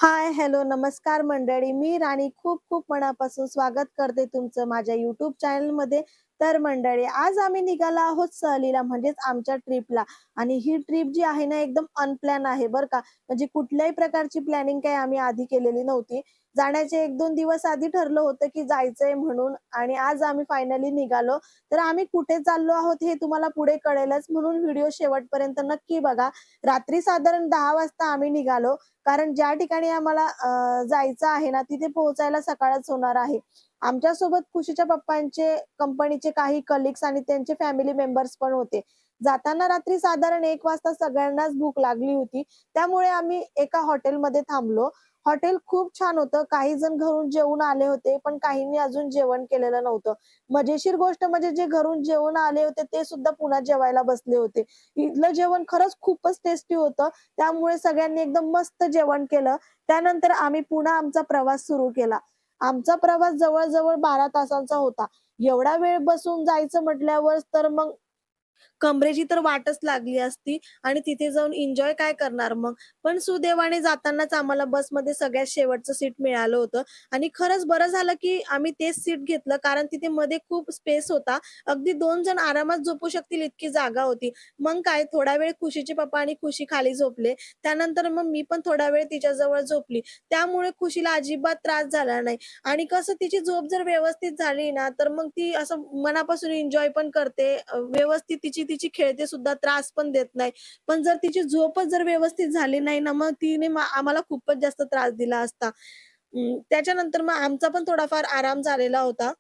हाय, hello, नमस्कार मंडळी. मी राणी खूप खूप मनापासून स्वागत करते तुमचं माझ्या YouTube चॅनलमध्ये. तर मंडळी, आज आम्ही निघालो आहोत सहलीला म्हणजेच आमच्या ट्रिपला आणि ही ट्रिप जी आहे ना एकदम अनप्लॅन आहे बरं का. म्हणजे कुठल्याही प्रकारची प्लॅनिंग काही आम्ही आधी केलेली नव्हती. जाण्याचे 1-2 दिवस आधी ठरलं होतं की जायचंय म्हणून आणि आज आम्ही फायनली निघालो. तर आम्ही कुठे चाललो आहोत हे तुम्हाला पुढे कळेलच म्हणून व्हिडिओ शेवटपर्यंत नक्की बघा. रात्री साधारण 10 वाजता आम्ही निघालो. कारण ज्या ठिकाणी आम्हाला जायचं आहे ना, तिथे पोहोचायला सकाळच होणार आहे. आमच्यासोबत खुशीच्या पप्पांचे कंपनीचे काही कलीग्स आणि त्यांचे फॅमिली मेंबर्स पण होते. जाताना रात्री साधारण 1 वाजता सगळ्यांनाच भूक लागली होती. त्यामुळे आम्ही एका हॉटेलमध्ये थांबलो. हॉटेल खूप छान होतं. काही जण घरून जेवून आले होते, पण काहींनी अजून जेवण केलेलं नव्हतं. मजेशीर गोष्ट म्हणजे जे घरून जेवून आले होते, ते सुद्धा पुन्हा जेवायला बसले होते. इथलं जेवण खरंच खूपच टेस्टी होतं. त्यामुळे सगळ्यांनी एकदम मस्त जेवण केलं. त्यानंतर आम्ही पुन्हा आमचा प्रवास सुरू केला. आमचा प्रवास जवळ-जवळ 12 तासांचा होता. एवढा वेळ बसून जायचं म्हटल्यावर तर मग कमरेची तर वाटच लागली असती आणि तिथे जाऊन एन्जॉय काय करणार मग? पण सुदैवाने जातानाच आम्हाला बसमध्ये सगळ्यात शेवटचं सीट मिळालं होतं आणि खरंच बरं झालं, की आम्ही तेच सीट घेतलं कारण तिथे मध्ये खूप स्पेस होता. अगदी 2 जण आरामात झोपू शकतील इतकी जागा होती. मग काय थोडा वेळ खुशीचे पप्पा आणि खुशी खाली झोपले. त्यानंतर मग मी पण थोडा वेळ तिच्याजवळ झोपली. त्यामुळे खुशीला अजिबात त्रास झाला नाही आणि कसं तिची झोप जर व्यवस्थित झाली ना, तर मग ती असं मनापासून एन्जॉय पण करते. व्यवस्थित तिची तिची खेळते सुद्धा, त्रास पण देत नाही. पण जर तिची झोपच जर व्यवस्थित झाली नाही ना, मग तिने आम्हाला खूपच जास्त त्रास दिला असता. त्याच्यानंतर मग आमचा पण थोडाफार आराम झालेला होता.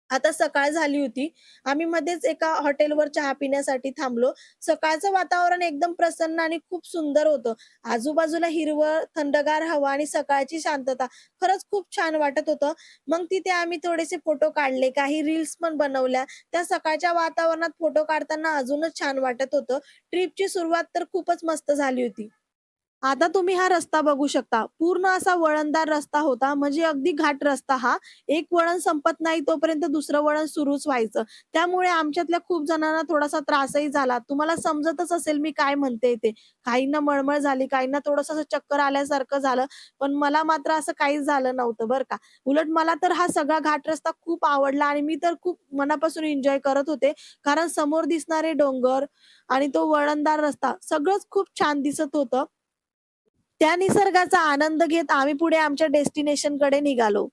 आता सकाळ झाली होती. आम्ही मध्येच एका हॉटेलवर चहा पिण्यासाठी थांबलो. सकाळचं वातावरण एकदम प्रसन्न आणि खूप सुंदर होतं. आजूबाजूला हिरवळ, थंडगार हवा आणि सकाळची शांतता. खरंच खूप छान वाटत होतं. मग तिथे आम्ही थोडेसे फोटो काढले, काही रील्स पण बनवल्या. त्या सकाळच्या वातावरणात फोटो काढताना अजूनच छान वाटत होतं. ट्रिपची सुरुवात तर खूपच मस्त झाली होती. आता तुम्ही हा रस्ता बघू शकता. पूर्ण असा वळणदार रस्ता होता, म्हणजे अगदी घाट रस्ता हा. एक वळण संपत नाही तोपर्यंत दुसरं वळण सुरूच व्हायचं. त्यामुळे आमच्यातल्या खूप जणांना थोडासा त्रासही झाला. तुम्हाला समजतच असेल मी काय म्हणते ते. काहींना मळमळ झाली, काहींना थोडंसं असं चक्कर आल्यासारखं झालं. पण मला मात्र असं काहीच झालं नव्हतं बरं का. उलट मला तर हा सगळा घाट रस्ता खूप आवडला आणि मी तर खूप मनापासून एन्जॉय करत होते. कारण समोर दिसणारे डोंगर आणि तो वळणदार रस्ता सगळंच खूप छान दिसत होतं. त्या निसर्गाचा आनंद घेत आम्ही पुढे आमच्या डेस्टिनेशनकडे निघालो.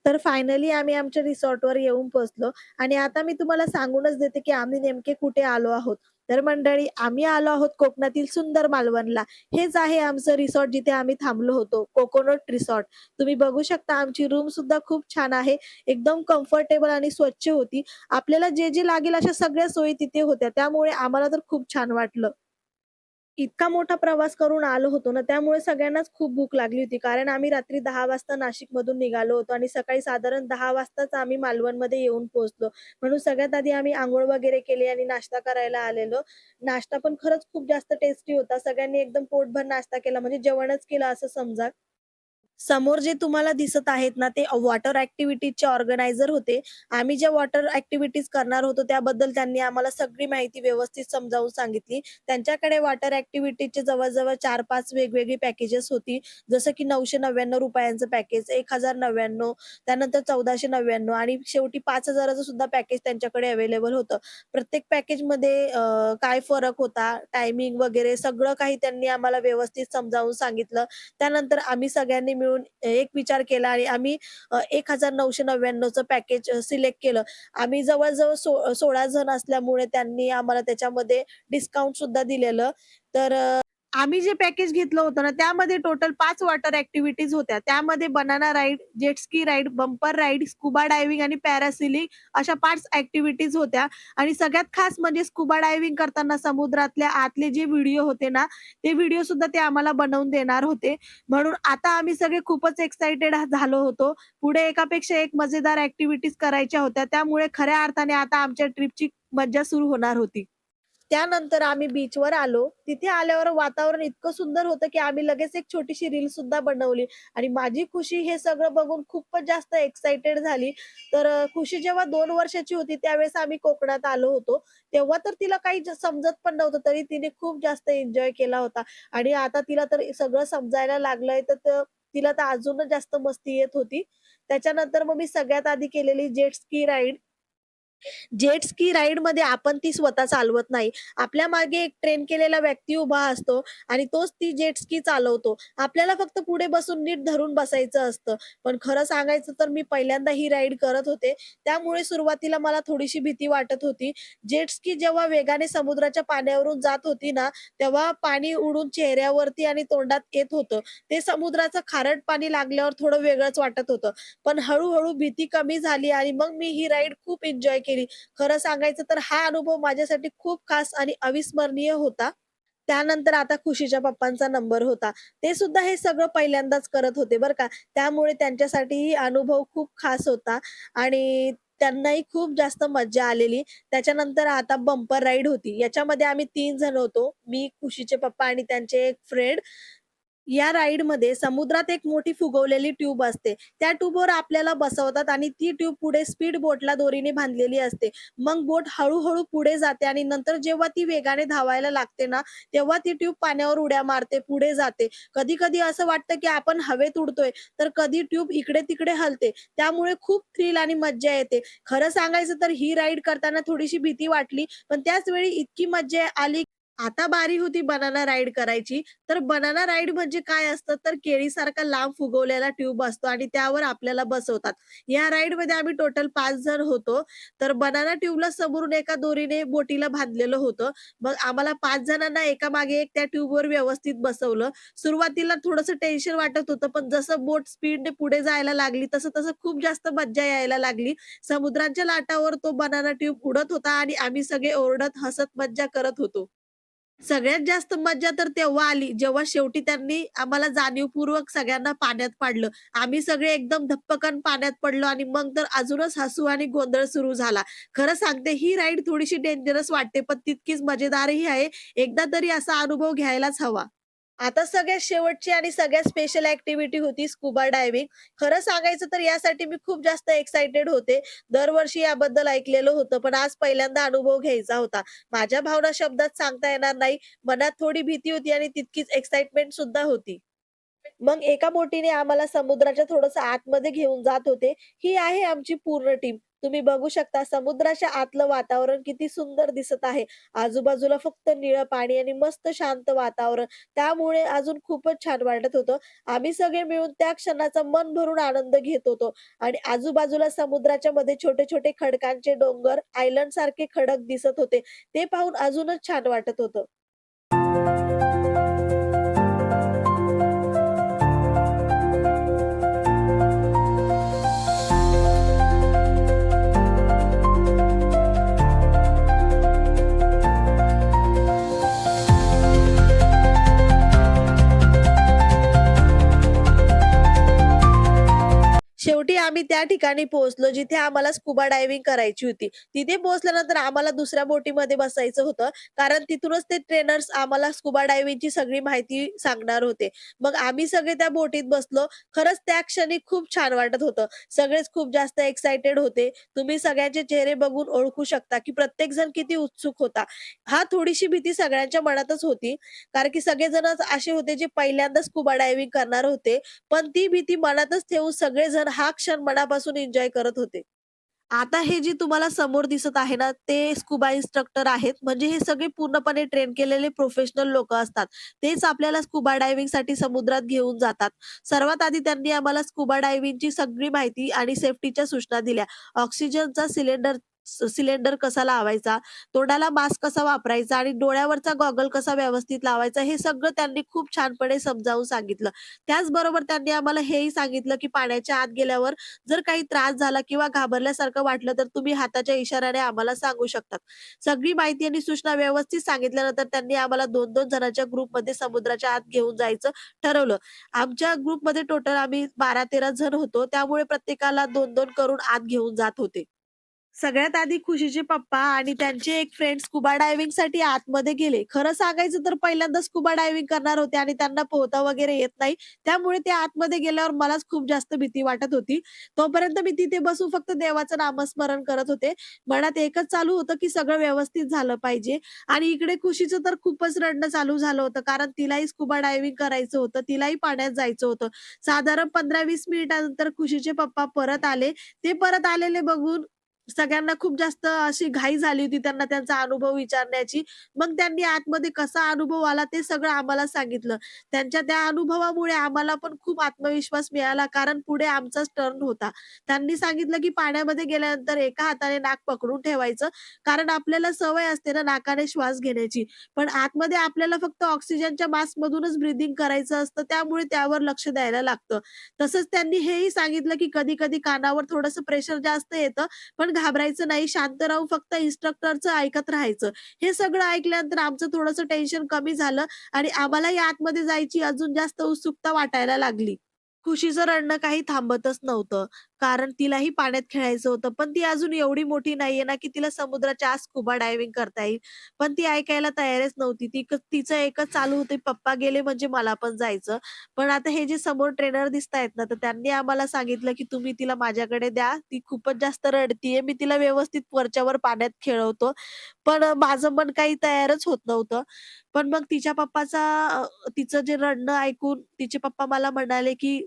तर फायनली आम्ही आमच्या रिसॉर्टवर येऊन पोहोचलो आणि आता मी तुम्हाला सांगूनच देते, की आम्ही नेमके कुठे आलो आहोत. तर मंडळी, आम्ही आलो आहोत कोकणातील सुंदर मालवणला. हेच आहे आमचं रिसॉर्ट जिथे आम्ही थांबलो होतो, कोकोनट रिसॉर्ट. तुम्ही बघू शकता आमची रूम सुद्धा खूप छान आहे. एकदम कम्फर्टेबल आणि स्वच्छ होती. आपल्याला जे लागेल अशा सगळ्या सोयी तिथे होत्या. त्यामुळे आम्हाला तर खूप छान वाटलं. इतका मोठा प्रवास करून आलो होतो ना, त्यामुळे सगळ्यांनाच खूप भूक लागली होती. कारण आम्ही रात्री 10 वाजता नाशिकमधून निघालो होतो आणि सकाळी साधारण 10 वाजताच आम्ही मालवणमध्ये येऊन पोहोचलो. म्हणून सगळ्यात आधी आम्ही अंघोळ वगैरे केली आणि नाश्ता करायला आलेलो. नाश्ता पण खरंच खूप जास्त टेस्टी होता. सगळ्यांनी एकदम पोटभर नाश्ता केला म्हणजे जेवणच केलं असं समजा. समोर जे तुम्हाला दिसत आहेत ना, ते वॉटर ॲक्टिव्हिटीजचे ऑर्गनायझर होते. आम्ही ज्या वॉटर ॲक्टिव्हिटीज करणार होतो, त्याबद्दल त्यांनी आम्हाला सगळी माहिती व्यवस्थित समजावून सांगितली. त्यांच्याकडे वॉटर ॲक्टिव्हिटीजचे जवळ-जवळ 4-5 वेगवेगळी पॅकेजेस होती. जसं की ₹999 चं पॅकेज, 1099, त्यानंतर 1499 आणि शेवटी 5000 चं सुद्धा पॅकेज त्यांच्याकडे अवेलेबल होतं. प्रत्येक पॅकेजमध्ये काय फरक होता, टायमिंग वगैरे सगळं काही त्यांनी आम्हाला व्यवस्थित समजावून सांगितलं. त्यानंतर आम्ही सगळ्यांनी मिळून एक विचार केला आणि आम्ही 1999 चं पॅकेज सिलेक्ट केलं. आम्ही जवळ-जवळ 16 जण असल्यामुळे त्यांनी आम्हाला त्याच्यामध्ये डिस्काउंट सुद्धा दिलेलं. तर आम्ही जे पॅकेज घेतलं होतं ना, त्यामध्ये टोटल 5 वॉटर ॲक्टिव्हिटीज होत्या. त्यामध्ये banana ride, jet ski ride, bumper ride, scuba diving आणि पॅरासेलिंग अशा 5 ॲक्टिव्हिटीज होत्या आणि सगळ्यात खास म्हणजे स्कुबा डायव्हिंग करताना समुद्रातल्या आतले जे व्हिडिओ होते ना, ते व्हिडिओ सुद्धा ते आम्हाला बनवून देणार होते. म्हणून आता आम्ही सगळे खूपच एक्साइटेड झालो होतो. पुढे एकापेक्षा एक मजेदार ॲक्टिव्हिटीज करायच्या होत्या. त्यामुळे खऱ्या अर्थाने आता आमच्या ट्रिपची मज्जा सुरू होणार होती. त्यानंतर आम्ही बीचवर आलो. तिथे आल्यावर वातावरण इतकं सुंदर होतं, की आम्ही लगेच एक छोटीशी रील सुद्धा बनवली आणि माझी खुशी हे सगळं बघून खूपच जास्त एक्साइटेड झाली. तर खुशी जेव्हा 2 वर्षाची होती त्यावेळेस आम्ही कोकणात आलो होतो. तेव्हा तर तिला काही समजत पण नव्हतं, तरी तिने खूप जास्त एन्जॉय केला होता आणि आता तिला तर सगळं समजायला लागलंय, तर तिला तर अजूनच जास्त मस्ती येत होती. त्याच्यानंतर मग मी सगळ्यात आधी केलेली jet ski ride. Jet ski राईडमध्ये आपण ती स्वतः चालवत नाही. आपल्या मागे एक ट्रेन केलेला व्यक्ती उभा असतो आणि तोच ती जेट स्की चालवतो. आपल्याला फक्त पुढे बसून नीट धरून बसायचं असतं. पण खरं सांगायचं तर मी पहिल्यांदा ही राईड करत होते. त्यामुळे सुरुवातीला मला थोडीशी भीती वाटत होती. जेट स्की जेव्हा वेगाने समुद्राच्या पाण्यावरून जात होती ना, तेव्हा पाणी उडून चेहऱ्यावरती आणि तोंडात येत होतं. ते समुद्राचं खारट पाणी लागल्यावर थोडं वेगळंच वाटत होतं. पण हळू भीती कमी झाली आणि मग मी ही राईड खूप एन्जॉय केली. खरं सांगायचं तर हा अनुभव माझ्यासाठी खूप खास आणि अविस्मरणीय होता. त्यानंतर आता खुशीच्या पप्पांचा नंबर होता. ते सुद्धा हे सगळं पहिल्यांदाच करत होते बरं का. त्यामुळे त्यांच्यासाठीही अनुभव खूप खास होता आणि त्यांनाही खूप जास्त मज्जा आलेली. त्याच्यानंतर आता बंपर राईड होती. याच्यामध्ये आम्ही 3 जण होतो. मी, खुशीचे पप्पा आणि त्यांचे एक फ्रेंड. या राईडमध्ये समुद्रात एक मोठी फुगवलेली ट्यूब असते. त्या ट्यूबवर आपल्याला बसवतात आणि ती ट्यूब पुढे स्पीड बोटला दोरीने बांधलेली असते. मग बोट हळू पुढे जाते आणि नंतर जेव्हा ती वेगाने धावायला लागते ना, तेव्हा ती ट्यूब पाण्यावर उड्या मारते, पुढे जाते. कधी-कधी असं वाटतं, की आपण हवेत उडतोय, तर कधी ट्यूब इकडे-तिकडे हलते. त्यामुळे खूप थ्रिल आणि मज्जा येते. खरं सांगायचं तर ही राईड करताना थोडीशी भीती वाटली, पण त्याच वेळी इतकी मज्जा आली. आता बारी होती बनाना राईड करायची. तर बनाना राईड म्हणजे काय असतं, तर केळीसारखा लांब फुगवलेला ट्यूब असतो आणि त्यावर आपल्याला बसवतात. या राईडमध्ये आम्ही टोटल 5 जण होतो. तर बनाना ट्यूबला समोरून एका दोरीने बोटीला बांधलेलं होतं. मग आम्हाला 5 जणांना एकामागे एक त्या ट्यूबवर व्यवस्थित बसवलं. सुरुवातीला थोडंसं टेन्शन वाटत होतं, पण जसं बोट स्पीडने पुढे जायला लागली, तसं खूप जास्त मज्जा यायला लागली. समुद्राच्या लाटावर तो बनाना ट्यूब उडत होता आणि आम्ही सगळे ओरडत, हसत मज्जा करत होतो. सगळ्यात जास्त मज्जा तर तेव्हा आली, जेव्हा शेवटी त्यांनी आम्हाला जाणीवपूर्वक सगळ्यांना पाण्यात पाडलं. आम्ही सगळे एकदम धप्पकन पाण्यात पडलो आणि मग तर अजूनच हसू आणि गोंधळ सुरू झाला. खरं सांगते ही राईड थोडीशी डेंजरस वाटते, पण तितकीच मजेदारही आहे. एकदा तरी असा अनुभव घ्यायलाच हवा. आता सगळ्यात शेवटची आणि सगळ्यात स्पेशल ॲक्टिव्हिटी होती स्कुबा डायव्हिंग. खरं सांगायचं तर यासाठी मी खूप जास्त एक्साइटेड होते. दरवर्षी याबद्दल ऐकलेलं होतं, पण आज पहिल्यांदा अनुभव घ्यायचा होता. माझ्या भावना शब्दात सांगता येणार नाही. मनात थोडी भीती होती आणि तितकीच एक्साइटमेंट सुद्धा होती. मग एका बोटीने आम्हाला समुद्राच्या थोडंसं आतमध्ये घेऊन जात होते. ही आहे आमची पूर्ण टीम. तुम्ही बघू शकता समुद्राच्या आतलं वातावरण किती सुंदर दिसत आहे. आजूबाजूला फक्त निळं पाणी आणि मस्त शांत वातावरण. त्यामुळे अजून खूपच छान वाटत होतं. आम्ही सगळे मिळून त्या क्षणाचा मन भरून आनंद घेत होतो आणि आजूबाजूला समुद्राच्या मध्ये छोटे-छोटे खडकांचे डोंगर, आयलंडसारखे खडक दिसत होते. ते पाहून अजूनच छान वाटत होतं. शेवटी आम्ही त्या ठिकाणी पोहोचलो जिथे आम्हाला स्कुबा डायव्हिंग करायची होती. तिथे पोहोचल्यानंतर आम्हाला दुसऱ्या बोटीमध्ये बसायचं होतं. कारण तिथूनच ते ट्रेनर्स आम्हाला स्कुबा डायव्हिंगची सगळी माहिती सांगणार होते. मग आम्ही सगळे त्या बोटीत बसलो. खरंच त्या क्षणी खूप छान वाटत होतं. सगळेच खूप जास्त एक्साइटेड होते. तुम्ही सगळ्यांचे चेहरे बघून ओळखू शकता, की प्रत्येक जण किती उत्सुक होता. हां, थोडीशी भीती सगळ्यांच्या मनातच होती. कारण की सगळेजणच असे होते जे पहिल्यांदाच स्कुबा डायव्हिंग करणार होते. पण ती भीती मनातच ठेवून सगळेजण हा क्षण मनापासून एन्जॉय करत होते. आता हे जे तुम्हाला समोर दिसत आहे ना, ते स्कुबा इन्स्ट्रक्टर आहेत. म्हणजे हे सगळे पूर्णपणे ट्रेन केलेले प्रोफेशनल लोकं असतात. तेच आपल्याला स्कुबा डायव्हिंगसाठी समुद्रात घेऊन जातात. सर्वात आधी त्यांनी आम्हाला स्कुबा डायव्हिंगची सगळी माहिती आणि सेफ्टीच्या सूचना दिल्या. ऑक्सिजनचा सिलेंडर कसा लावायचा, तोंडाला मास्क कसा वापरायचा आणि डोळ्यावरचा गॉगल कसा व्यवस्थित लावायचा, हे सगळं त्यांनी खूप छानपणे समजावून सांगितलं. त्याचबरोबर त्यांनी आम्हाला हेही सांगितलं, की पाण्याच्या आत गेल्यावर जर काही त्रास झाला किंवा घाबरल्यासारखं वाटलं, तर तुम्ही हाताच्या इशाऱ्याने आम्हाला सांगू शकतात. सगळी माहिती आणि सूचना व्यवस्थित सांगितल्यानंतर त्यांनी आम्हाला 2-2 जणांच्या ग्रुपमध्ये समुद्राच्या आत घेऊन जायचं ठरवलं. आमच्या ग्रुपमध्ये टोटल आम्ही 12-13 जण होतो. त्यामुळे प्रत्येकाला 2-2 करून आत घेऊन जात होते. सगळ्यात आधी खुशीचे पप्पा आणि त्यांचे एक फ्रेंड स्कुबा डायव्हिंगसाठी आतमध्ये गेले. खरं सांगायचं तर पहिल्यांदा स्कुबा डायव्हिंग करणार होते आणि त्यांना पोहता वगैरे येत नाही. त्यामुळे ते आतमध्ये गेल्यावर मलाच खूप जास्त भीती वाटत होती. तोपर्यंत मी तिथे बसून फक्त देवाचं नामस्मरण करत होते. मनात एकच चालू होतं, की सगळं व्यवस्थित झालं पाहिजे आणि इकडे खुशीचं तर खूपच रडणं चालू झालं होतं. कारण तिलाही स्कुबा डायव्हिंग करायचं होतं. तिलाही पाण्यात जायचं होतं. साधारण 15-20 मिनिटानंतर खुशीचे पप्पा परत आले. ते परत आलेले बघून सगळ्यांना खूप जास्त अशी घाई झाली होती त्यांना त्यांचा अनुभव विचारण्याची. मग त्यांनी आतमध्ये कसा अनुभव आला ते सगळं आम्हाला सांगितलं. त्यांच्या त्या अनुभवामुळे आम्हाला पण खूप आत्मविश्वास मिळाला कारण पुढे आमचाच टर्न होता. त्यांनी सांगितलं, की पाण्यामध्ये गेल्यानंतर एका हाताने नाक पकडून ठेवायचं कारण आपल्याला सवय असते ना नाकाने श्वास घेण्याची. पण आतमध्ये आपल्याला फक्त ऑक्सिजनच्या मास्कमधूनच ब्रीथिंग करायचं असतं त्यामुळे त्यावर लक्ष द्यायला लागतं. तसंच त्यांनी हेही सांगितलं, की कधी-कधी कानावर थोडंसं प्रेशर जास्त येतं पण घाबरायचं नाही, शांत राहून फक्त इन्स्ट्रक्टरचं ऐकत राहायचं. हे सगळं ऐकल्यानंतर आमचं थोडंसं टेन्शन कमी झालं आणि आम्हालाही आतमध्ये जायची अजून जास्त उत्सुकता वाटायला लागली. खुशीचं रडणं काही थांबतच नव्हतं. कारण तिलाही पाण्यात खेळायचं होतं. पण ती अजून एवढी मोठी नाहीये ना, की तिला समुद्राच्या आत स्कुबा डायव्हिंग करता येईल. पण ती ऐकायला तयारच नव्हती. तिचं एकच चालू होतं, पप्पा गेले म्हणजे मला पण जायचं. पण आता हे जे समोर ट्रेनर दिसतायत ना, तर त्यांनी आम्हाला सांगितलं, की तुम्ही तिला माझ्याकडे द्या. ती खूपच जास्त रडतीये. मी तिला व्यवस्थित वरच्यावर पाण्यात खेळवतो. पण माझं मन काही तयारच होत नव्हतं. पण मग तिचं जे रडणं ऐकून तिचे पप्पा मला म्हणाले, की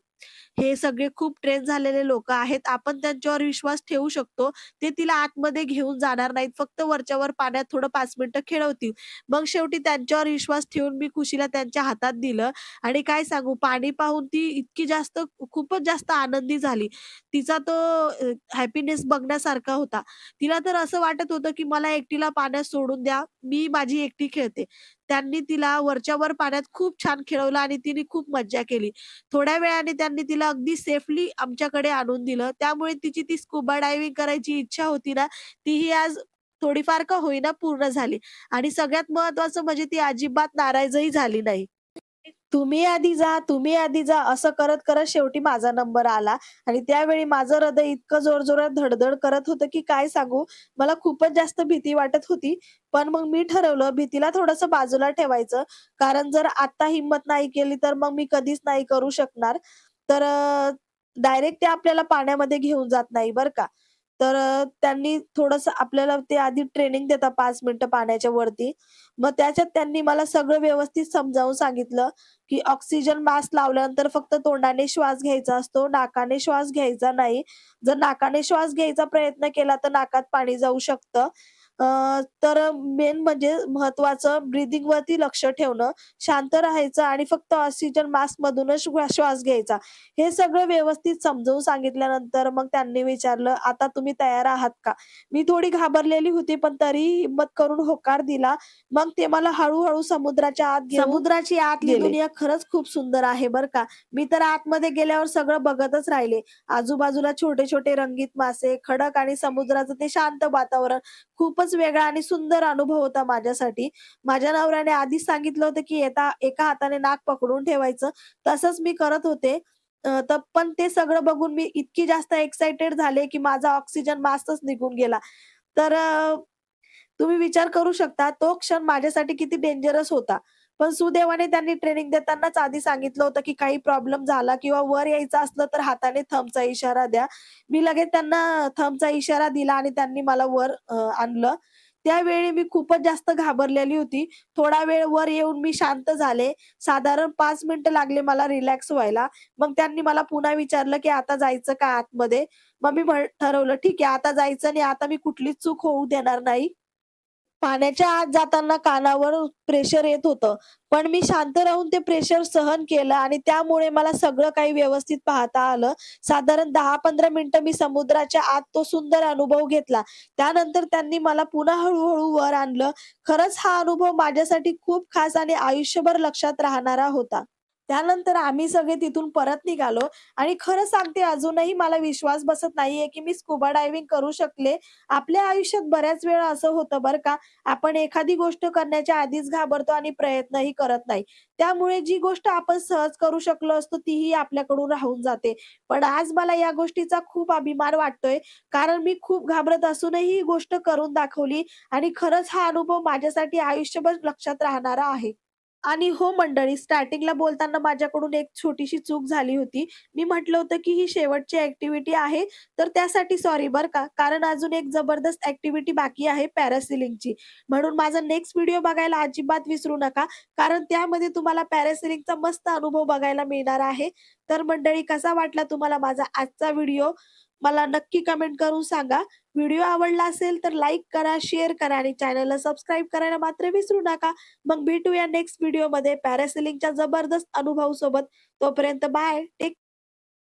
हे सगळे खूप ट्रेन झालेले लोकं आहेत. आपण त्यांच्यावर विश्वास ठेवू शकतो. ते तिला आतमध्ये घेऊन जाणार नाहीत. फक्त वरच्यावर पाण्यात थोडं 5 मिनिटं खेळवतील. मग शेवटी त्यांच्यावर विश्वास ठेवून मी खुशीला त्यांच्या हातात दिलं आणि काय सांगू पाणी पाहून ती इतकी जास्त खूपच जास्त आनंदी झाली. तिचा तो हॅपीनेस बघण्यासारखा होता. तिला तर असं वाटत होतं, की मला एकटीला पाण्यात सोडून द्या. मी माझी एकटी खेळते. त्यांनी तिला वरच्या वर पाण्यात खूप छान खेळवलं आणि तिने खूप मज्जा केली. थोड्या वेळाने त्यांनी तिला अगदी सेफली आमच्याकडे आणून दिलं. त्यामुळे तिची ती स्कुबा डायव्हिंग करायची इच्छा होती ना, तीही आज थोडीफार का होईना पूर्ण झाली आणि सगळ्यात महत्त्वाचं म्हणजे ती अजिबात नाराजही झाली नाही. तुम्ही आधी जा, असं करत-करत शेवटी माझा नंबर आला आणि त्यावेळी माझं हृदय इतकं जोरजोरात धड करत होतं, की काय सांगू. मला खूपच जास्त भीती वाटत होती. पण मग मी ठरवलं भीतीला थोडंसं बाजूला ठेवायचं. कारण जर आता हिंमत नाही केली, तर मग मी कधीच नाही करू शकणार. तर डायरेक्ट ते आपल्याला पाण्यामध्ये घेऊन जात नाही बरं का. तर त्यांनी थोडंसं आपल्याला ते आधी ट्रेनिंग देतात 5 मिनिटं पाण्याच्या वरती. मग त्याच्यात त्यांनी मला सगळं व्यवस्थित समजावून सांगितलं, की ऑक्सिजन मास्क लावल्यानंतर फक्त तोंडाने श्वास घ्यायचा असतो, नाकाने श्वास घ्यायचा नाही. जर नाकाने श्वास घ्यायचा प्रयत्न केला तर नाकात पाणी जाऊ शकतं. तर मेन म्हणजे महत्त्वाचं ब्रीथिंगवरती लक्ष ठेवणं, शांत राहायचं आणि फक्त ऑक्सिजन मास्कमधूनच श्वास घ्यायचा. हे सगळं व्यवस्थित समजावून सांगितल्यानंतर मग त्यांनी विचारलं, "आता तुम्ही तयार आहात का?" मी थोडी घाबरलेली होती, पण तरीही हिम्मत करून होकार दिला. मग ते मला हळू समुद्राच्या आत घेऊन समुद्राची आतली गेले. दुनिया खरंच खूप सुंदर आहे बरं का. मी तर आतमध्ये गेल्यावर सगळं बघतच राहिले. आजूबाजूला छोटे-छोटे रंगीत मासे, खडक आणि समुद्राचं ते शांत वातावरण खूपच वेगळा आणि सुंदर अनुभव होता माझ्यासाठी. माझ्या नवऱ्याने आधीच सांगितलं होतं, की एका हाताने नाक पकडून ठेवायचं. तसंच मी करत होते. पण ते सगळं बघून मी इतकी जास्त एक्साइटेड झाले, की माझा ऑक्सिजन मास्कच निघून गेला. तर तुम्ही विचार करू शकता तो क्षण माझ्यासाठी किती डेंजरस होता. पण सुदैवाने त्यांनी ट्रेनिंग देतानाच आधी सांगितलं होतं, की काही प्रॉब्लेम झाला किंवा वर यायचं असलं तर हाताने थंबचा इशारा द्या. मी लगेच त्यांना थंबचा इशारा दिला आणि त्यांनी मला वर आणलं. त्यावेळी मी खूपच जास्त घाबरलेली होती. थोडा वेळ वर येऊन मी शांत झाले. साधारण 5 मिनिटं लागले मला रिलॅक्स व्हायला. मग त्यांनी मला पुन्हा विचारलं, की "आता जायचं का आतमध्ये?" मग मी ठरवलं, "ठीक आहे, आता जायचं आणि आता मी कुठलीच चूक होऊ देणार नाही." पाण्याच्या आत जाताना कानावर प्रेशर येत होतं. पण मी शांत राहून ते प्रेशर सहन केलं आणि त्यामुळे मला सगळं काही व्यवस्थित पाहता आलं. साधारण 10-15 मिनिटं मी समुद्राच्या आत तो सुंदर अनुभव घेतला. त्यानंतर त्यांनी मला पुन्हा हळू वर आणलं. खरंच हा अनुभव माझ्यासाठी खूप खास आणि आयुष्यभर लक्षात राहणारा होता. त्यानंतर आम्ही सगळे तिथून परत निघालो आणि खरं सांगते अजूनही मला विश्वास बसत नाहीये, की मी स्कुबा डायव्हिंग करू शकले. आपल्या आयुष्यात बऱ्याच वेळा असं होतं बरं का, आपण एखादी गोष्ट करण्याच्या आधीच घाबरतो आणि प्रयत्नही करत नाही. त्यामुळे जी गोष्ट आपण सहज करू शकलो असतो, तीही आपल्याकडून राहून जाते. पण आज मला या गोष्टीचा खूप अभिमान वाटतोय, कारण मी खूप घाबरत असूनही ही गोष्ट करून दाखवली आणि खरंच हा अनुभव माझ्यासाठी आयुष्यभर लक्षात राहणारा आहे. आणि हो मंडळी, स्टार्टिंगला बोलताना माझ्याकडून एक छोटीशी चूक झाली होती. मी म्हटलं होतं, की ही शेवटची ॲक्टिव्हिटी आहे, तर त्यासाठी सॉरी बरं का. कारण अजून एक जबरदस्त ॲक्टिव्हिटी बाकी आहे पॅरासेलिंगची. म्हणून माझा नेक्स्ट व्हिडिओ बघायला अजिबात विसरू नका. कारण त्यामध्ये तुम्हाला पॅरासेलिंगचा मस्त अनुभव बघायला मिळणार आहे. तर मंडळी कसा वाटला तुम्हाला माझा आजचा व्हिडिओ? मला नक्की कमेंट करून सांगा. व्हिडिओ आवडला असेल तर लाईक करा, शेअर करा आणि चॅनलला सबस्क्राईब करायला मात्र विसरू नका. मग भेटूया नेक्स्ट व्हिडिओमध्ये पॅरासेलिंगच्या जबरदस्त अनुभवासोबत. तोपर्यंत बाय. टेक